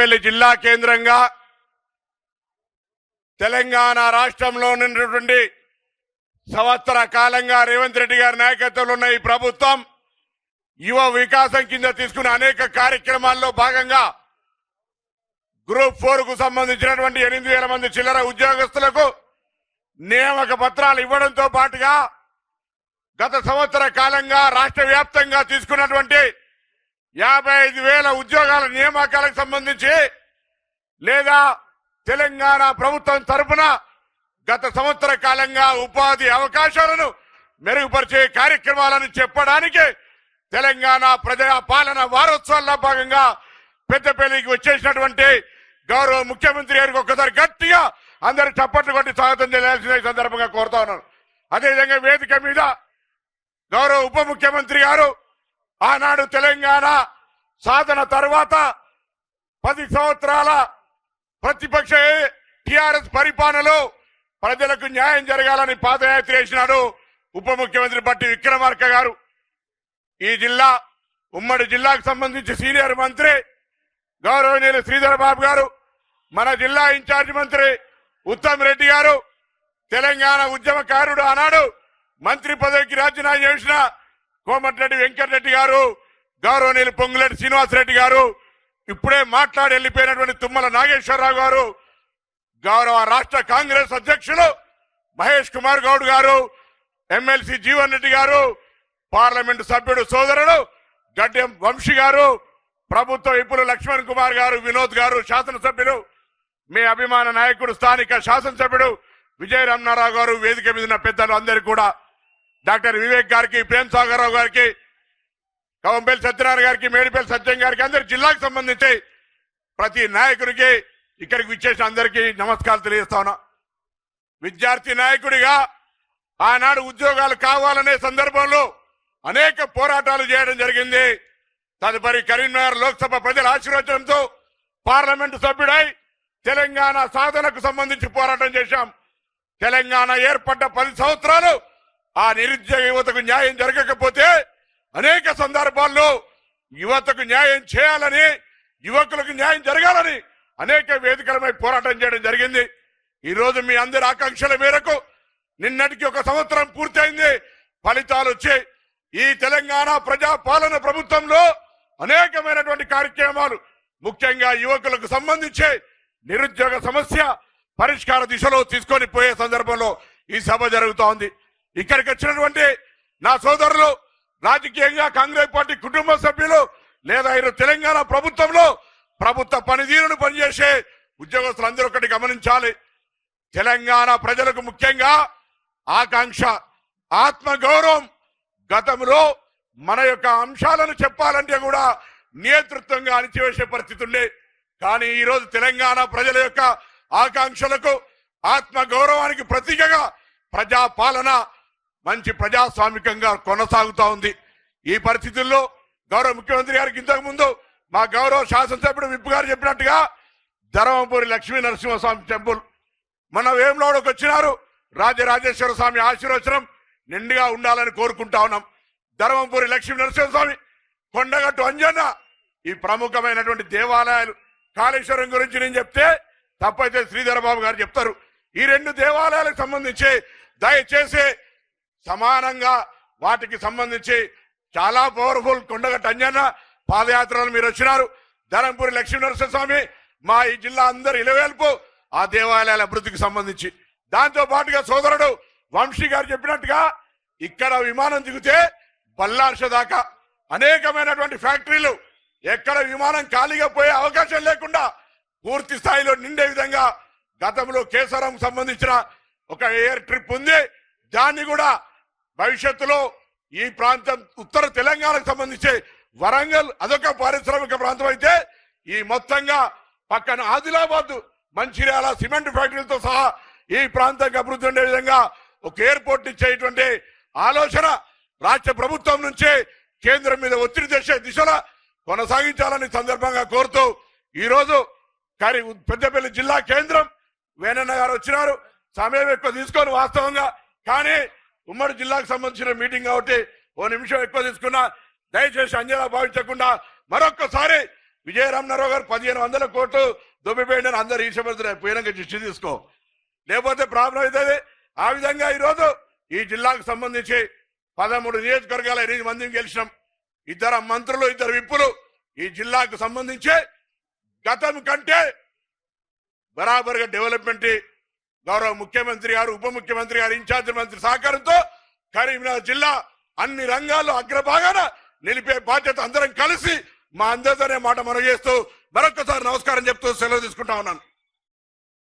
పెద్దపల్లి జిల్లా కేంద్రంగా తెలంగాణ రాష్ట్రంలో ఉన్నటువంటి సంవత్సర కాలంగా రేవంత్ రెడ్డి గారి నాయకత్వంలో ఉన్న ఈ ప్రభుత్వం యువ వికాసం కింద తీసుకున్న అనేక కార్యక్రమాల్లో భాగంగా గ్రూప్ 4 కు సంబంధించినటువంటి 8,000 మంది చిల్లర ఉద్యోగస్తులకు నియామక పత్రాలు ఇవ్వడంతో పాటుగా గత సంవత్సర కాలంగా రాష్ట్ర వ్యాప్తంగా తీసుకున్నటువంటి 55,000 ఉద్యోగాల నియామకాలకు సంబంధించి లేదా తెలంగాణ ప్రభుత్వం తరఫున గత సంవత్సర కాలంగా ఉపాధి అవకాశాలను మెరుగుపరిచే కార్యక్రమాలను చెప్పడానికి తెలంగాణ ప్రజా పాలన వారోత్సవాల్లో భాగంగా పెద్దపల్లికి వచ్చేసినటువంటి గౌరవ ముఖ్యమంత్రి గారికి ఒక్కసారి గట్టిగా అందరూ చప్పట్లు కొట్టి స్వాగతం చేయాల్సిన సందర్భంగా కోరుతా ఉన్నాను. అదేవిధంగా వేదిక మీద గౌరవ ఉప ముఖ్యమంత్రి గారు ఆనాడు తెలంగాణ సాధన తర్వాత 10 సంవత్సరాల ప్రతిపక్ష టిఆర్ఎస్ పరిపాలనలో ప్రజలకు న్యాయం జరగాలని పాదయాత్ర చేసినాడు ఉప ముఖ్యమంత్రి బట్టి విక్రమార్క గారు. ఈ జిల్లా ఉమ్మడి జిల్లాకు సంబంధించి సీనియర్ మంత్రి గౌరవనీయులు శ్రీధర్ బాబు గారు, మన జిల్లా ఇన్ఛార్జి మంత్రి ఉత్తమ్ రెడ్డి గారు, తెలంగాణ ఉద్యమకారుడు ఆనాడు మంత్రి పదవికి రాజీనామా చేసిన కోమటిరెడ్డి వెంకటరెడ్డి గారు, గౌరవనీయులు పొంగులేటి శ్రీనివాసరెడ్డి గారు, ఇప్పుడే మాట్లాడి వెళ్లిపోయినటువంటి తుమ్మల నాగేశ్వరరావు గారు, గౌరవ రాష్ట్ర కాంగ్రెస్ అధ్యక్షులు మహేష్ కుమార్ గౌడ్ గారు, ఎమ్మెల్సీ జీవన్ రెడ్డి గారు, పార్లమెంటు సభ్యుడు సోదరుడు గడ్డెం వంశీ గారు, ప్రభుత్వ విపులు లక్ష్మణ్ కుమార్ గారు, వినోద్ గారు, శాసనసభ్యులు, మీ అభిమాన నాయకుడు స్థానిక శాసనసభ్యుడు విజయ రమణారావు గారు, వేదిక మీద ఉన్న పెద్దలు అందరికీ కూడా, డాక్టర్ వివేక్ గారికి, ప్రేమ్ సాగర్ రావు గారికి, కవంపల్లి సత్యనారాయణ గారికి, మేడిపల్లి సత్యం గారికి, అందరి జిల్లాకు సంబంధించి ప్రతి నాయకుడికి ఇక్కడికి విచ్చేసిన అందరికీ నమస్కారాలు తెలియజేస్తా ఉన్నా. విద్యార్థి నాయకుడిగా ఆనాడు ఉద్యోగాలు కావాలనే సందర్భంలో అనేక పోరాటాలు చేయడం జరిగింది. తదుపరి కరీంనగర్ లోక్సభ ప్రజల ఆశీర్వచనంతో పార్లమెంటు సభ్యుడై తెలంగాణ సాధనకు సంబంధించి పోరాటం చేశాం. తెలంగాణ ఏర్పడ్డ 10 సంవత్సరాలు ఆ నిరుద్యోగ యువతకు న్యాయం జరగకపోతే అనేక సందర్భాల్లో యువతకు న్యాయం చేయాలని, యువకులకు న్యాయం జరగాలని అనేక వేదికలపై పోరాటం చేయడం జరిగింది. ఈ రోజు మీ అందరి ఆకాంక్షల మేరకు నిన్నటికి 1 సంవత్సరం పూర్తయింది. ఫలితాలు వచ్చాయి. ఈ తెలంగాణ ప్రజా పాలన ప్రభుత్వంలో అనేకమైనటువంటి కార్యక్రమాలు ముఖ్యంగా యువకులకు సంబంధించి నిరుద్యోగ సమస్య పరిష్కార దిశలో తీసుకొని పోయే సందర్భంలో ఈ సభ జరుగుతూ ఉంది. ఇక్కడికి వచ్చినటువంటి నా సోదరులు, రాజకీయంగా కాంగ్రెస్ పార్టీ కుటుంబ సభ్యులు లేదా తెలంగాణ ప్రభుత్వంలో ప్రభుత్వ పనితీరును పనిచేసే ఉద్యోగస్తులందరూ ఒకటి గమనించాలి. తెలంగాణ ప్రజలకు ముఖ్యంగా ఆకాంక్ష, ఆత్మగౌరవం. గతంలో మన యొక్క అంశాలను చెప్పాలంటే కూడా నేతృత్వంగా అణిచివేసే పరిస్థితి ఉండే. కానీ ఈ రోజు తెలంగాణ ప్రజల యొక్క ఆకాంక్షలకు, ఆత్మగౌరవానికి ప్రతీకగా ప్రజా పాలన మంచి ప్రజాస్వామికంగా కొనసాగుతా ఉంది. ఈ పరిస్థితుల్లో గౌరవ ముఖ్యమంత్రి గారికి ఇంతకు ముందు మా గౌరవ శాసనసభ్యుడు విప్పు గారు చెప్పినట్టుగా ధర్మపురి లక్ష్మీ నరసింహస్వామి టెంపుల్ మన వేములవాడకు వచ్చినారు. రాజరాజేశ్వర స్వామి ఆశీర్వచనం నిండుగా ఉండాలని కోరుకుంటా ఉన్నాం. ధర్మపురి లక్ష్మీ నరసింహస్వామి, కొండగట్టు అంజన్న, ఈ ప్రముఖమైనటువంటి దేవాలయాలు. కాళేశ్వరం గురించి నేను చెప్తే తప్పైతే శ్రీధర్ బాబు గారు చెప్తారు. ఈ 2 దేవాలయాలకు సంబంధించి దయచేసి సమానంగా వాటికి సంబంధించి చాలా పవర్ఫుల్ కొండగట్టు అంజన్న పాదయాత్రలు మీరు వచ్చినారు. ధర్మపురి లక్ష్మీ నరసింహస్వామి మా ఈ జిల్లా అందరు ఇలవేల్పు ఆ దేవాలయాల అభివృద్ధికి సంబంధించి. దాంతో పాటుగా సోదరుడు వంశీ గారు చెప్పినట్టుగా ఇక్కడ విమానం దిగితే బల్లార్ష దాకా అనేకమైనటువంటి ఫ్యాక్టరీలు, ఎక్కడ విమానం ఖాళీగా పోయే అవకాశం లేకుండా పూర్తి స్థాయిలో నిండే విధంగా గతంలో కేసరం సంబంధించిన ఒక ఎయిర్ ట్రిప్ ఉంది. దాన్ని కూడా భవిష్యత్తులో ఈ ప్రాంతం ఉత్తర తెలంగాణకు సంబంధించి వరంగల్ అదొక పారిశ్రామిక ప్రాంతం అయితే ఈ మొత్తంగా పక్కన ఆదిలాబాద్, మంచిర్యాల సిమెంట్ ఫ్యాక్టరీలతో సహా ఈ ప్రాంతానికి అభివృద్ధి ఉండే విధంగా ఒక ఎయిర్పోర్ట్ ఇచ్చేటువంటి ఆలోచన రాష్ట్ర ప్రభుత్వం నుంచే కేంద్రం మీద ఒత్తిడి తెచ్చే దిశలో కొనసాగించాలని సందర్భంగా కోరుతూ ఈ రోజు పెద్దపల్లి జిల్లా కేంద్రం వేణన్న గారు వచ్చినారు. సమయం ఎక్కువ తీసుకొని వాస్తవంగా, కానీ ఉమ్మడి జిల్లాకు సంబంధించిన మీటింగ్ కాబట్టి 1 నిమిషం ఎక్కువ తీసుకున్నా. దయచేసి అంజనా భావించకుండా మరొక్కసారి విజయరామనారావు గారు 1500 కోట్లు దొబ్బిపోయిందని అందరు ఈశపడుతున్నారు. పోయినాక దృష్టి తీసుకో, లేకపోతే ప్రాబ్లం అవుతుంది. ఆ విధంగా ఈరోజు ఈ జిల్లాకు సంబంధించి 13 నియోజకవర్గాల 8 మందిని గెలిచినాం. 2 మంత్రులు 2 విప్పులు. ఈ జిల్లాకు సంబంధించి గతం కంటే బరాబర్గా డెవలప్మెంట్ గౌరవ ముఖ్యమంత్రి గారు, ఉప ముఖ్యమంత్రి గారు, ఇన్ఛార్జి మంత్రి సహకారంతో కరీంనగర్ జిల్లా అన్ని రంగాల్లో అగ్రభాగాన నిలిపే బాధ్యత అందరం కలిసి మా అందరితోనే మాట మనం చేస్తూ మరొకసారి నమస్కారం చెప్తూ సెలవు తీసుకుంటా ఉన్నాను.